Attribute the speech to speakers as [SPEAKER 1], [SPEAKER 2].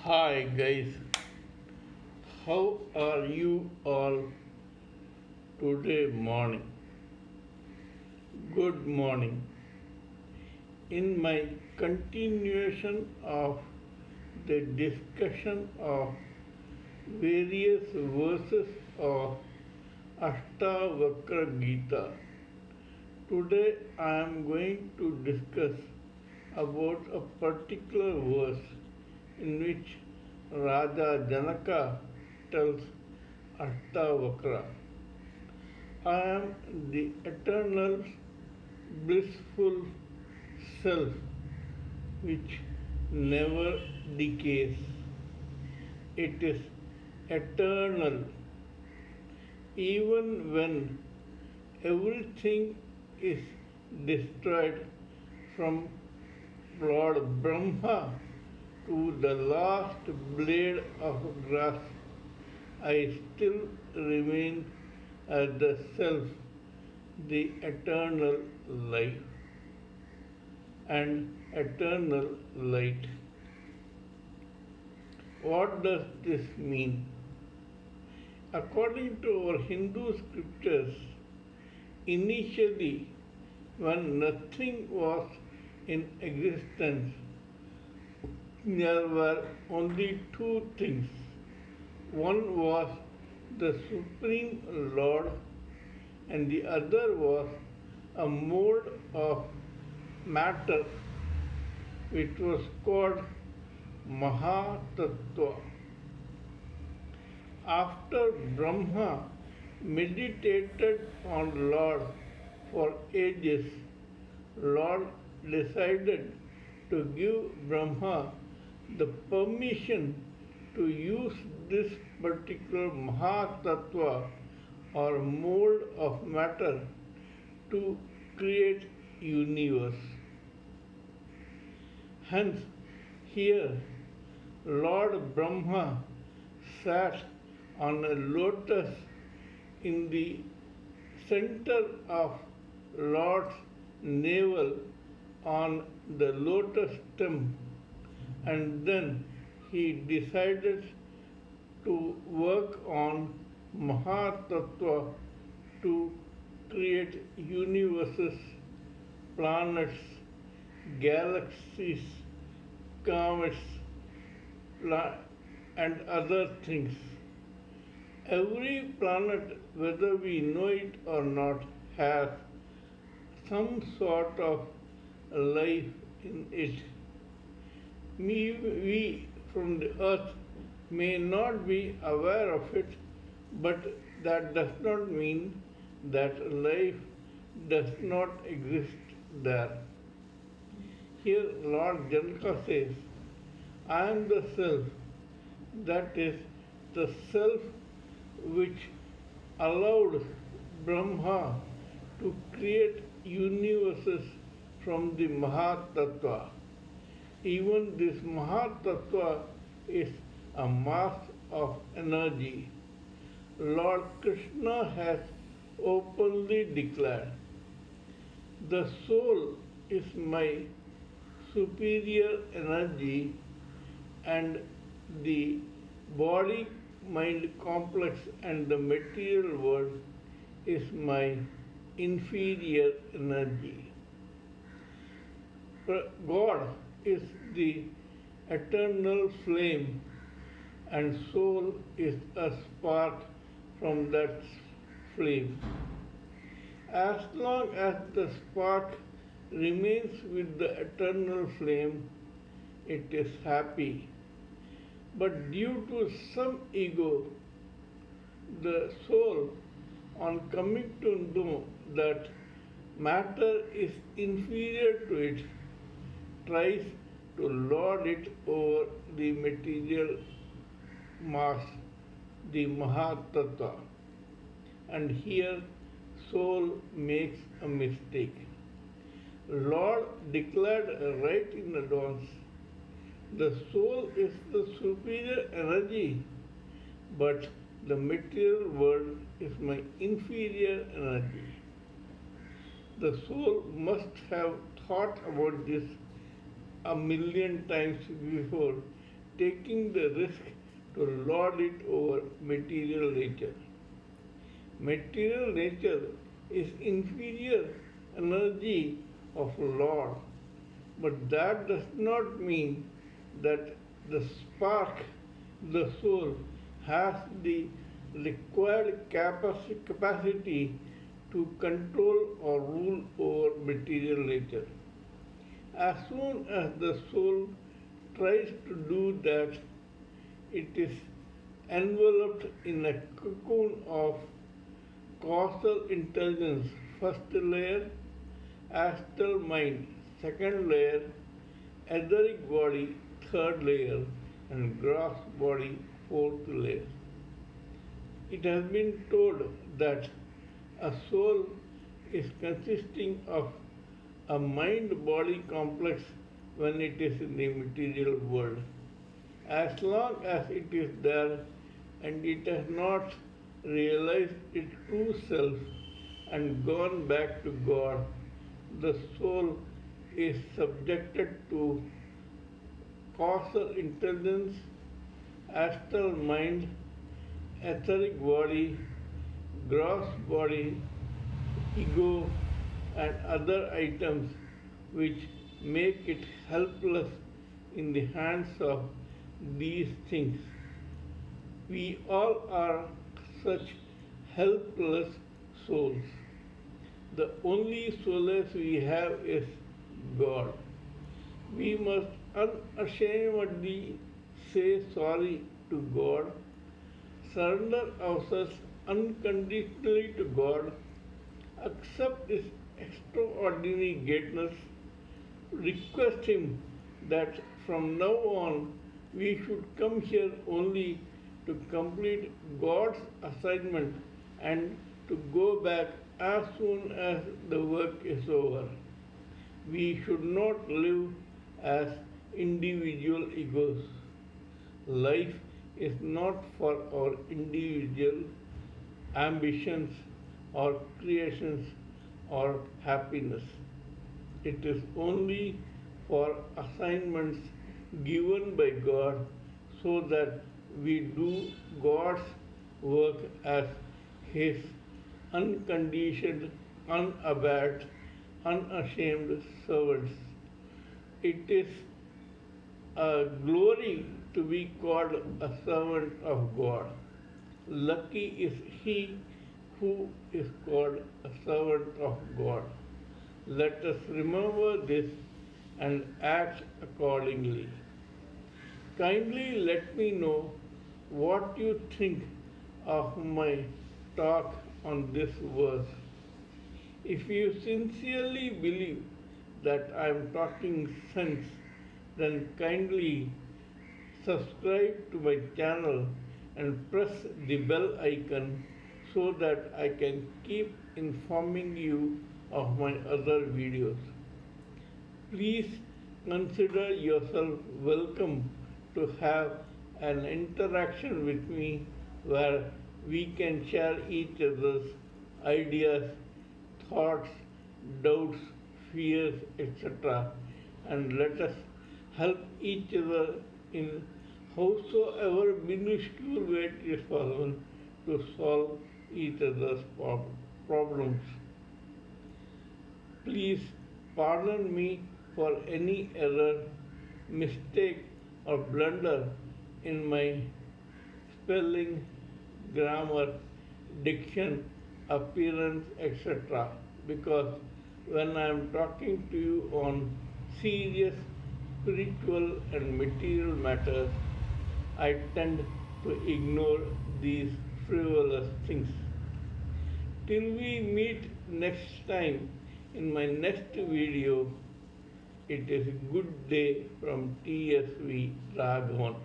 [SPEAKER 1] Hi guys, how are you all today morning? Good morning. In my continuation of the discussion of various verses of Ashtavakra Gita, today I am going to discuss about a particular verse in which Raja Janaka tells Ashtavakra, I am the eternal blissful self which never decays. It is eternal even when everything is destroyed from Lord Brahma to the last blade of grass. I still remain as the self, the eternal life and eternal light. What does this mean? According to our Hindu scriptures, initially, when nothing was in existence, there were only two things. One was the Supreme Lord, and the other was a mode of matter which was called Mahatattva. After Brahma meditated on Lord for ages, Lord decided to give Brahma the permission to use this particular Mahatattva or mode of matter to create universe. Hence, here Lord Brahma sat on a lotus in the center of Lord's navel on the lotus stem, and then he decided to work on Mahatattva to create universes, planets, galaxies, comets, and other things. Every planet, whether we know it or not, has some sort of life in it. We from the earth may not be aware of it, but that does not mean that life does not exist there. Here Lord Janaka says, I am the self, that is, the self which allowed Brahma to create universes from the Mahatattva. Even this Mahatattva is a mass of energy. Lord Krishna has openly declared, the soul is my superior energy and the body mind complex and the material world is my inferior energy. God is the eternal flame and soul is a spark from that flame. As long as the spark remains with the eternal flame, it is happy. But due to some ego, the soul, on coming to know that matter is inferior to it, tries to lord it over the material mass, the Mahatattva. And here soul makes a mistake. Lord declared right in advance, the soul is the superior energy, but the material world is my inferior energy. The soul must have thought about this a million times before taking the risk to lord it over material nature. Material nature is inferior energy of Lord, but that does not mean that the spark, the soul, has the required capacity to control or rule over material nature. As soon as the soul tries to do that, it is enveloped in a cocoon of causal intelligence, first layer, astral mind, second layer, etheric body, third layer, and gross body, fourth layer. It has been told that a soul is consisting of a mind body complex when it is in the material world. As long as it is there and it has not realized its true self and gone back to God, the soul is subjected to causal intelligence, astral mind, etheric body, gross body, ego, and other items which make it helpless in the hands of these things. We all are such helpless souls. The only solace we have is God. We must unashamedly say sorry to God, surrender ourselves unconditionally to God, accept His extraordinary greatness, request Him that from now on we should come here only to complete God's assignment and to go back as soon as the work is over. We should not live as individual egos. Life is not for our individual ambitions or creations or happiness. It is only for assignments given by God so that we do God's work as His unconditioned, unabashed, unashamed servants. It is a glory to be called a servant of God. Lucky is he who is called a servant of God. Let us remember this and act accordingly. Kindly let me know what you think of my talk on this verse. If you sincerely believe that I am talking sense, then kindly subscribe to my channel and press the bell icon so that I can keep informing you of my other videos. Please consider yourself welcome to have an interaction with me where we can share each other's ideas, thoughts, doubts, fears, etc. and let us help each other in howsoever minuscule way it is possible to solve each other's problems. Please pardon me for any error, mistake, or blunder in my spelling, grammar, diction, appearance, etc. because when I am talking to you on serious spiritual and material matters, I tend to ignore these frivolous things. Till we meet next time in my next video, it is a good day from TSV Raghavan.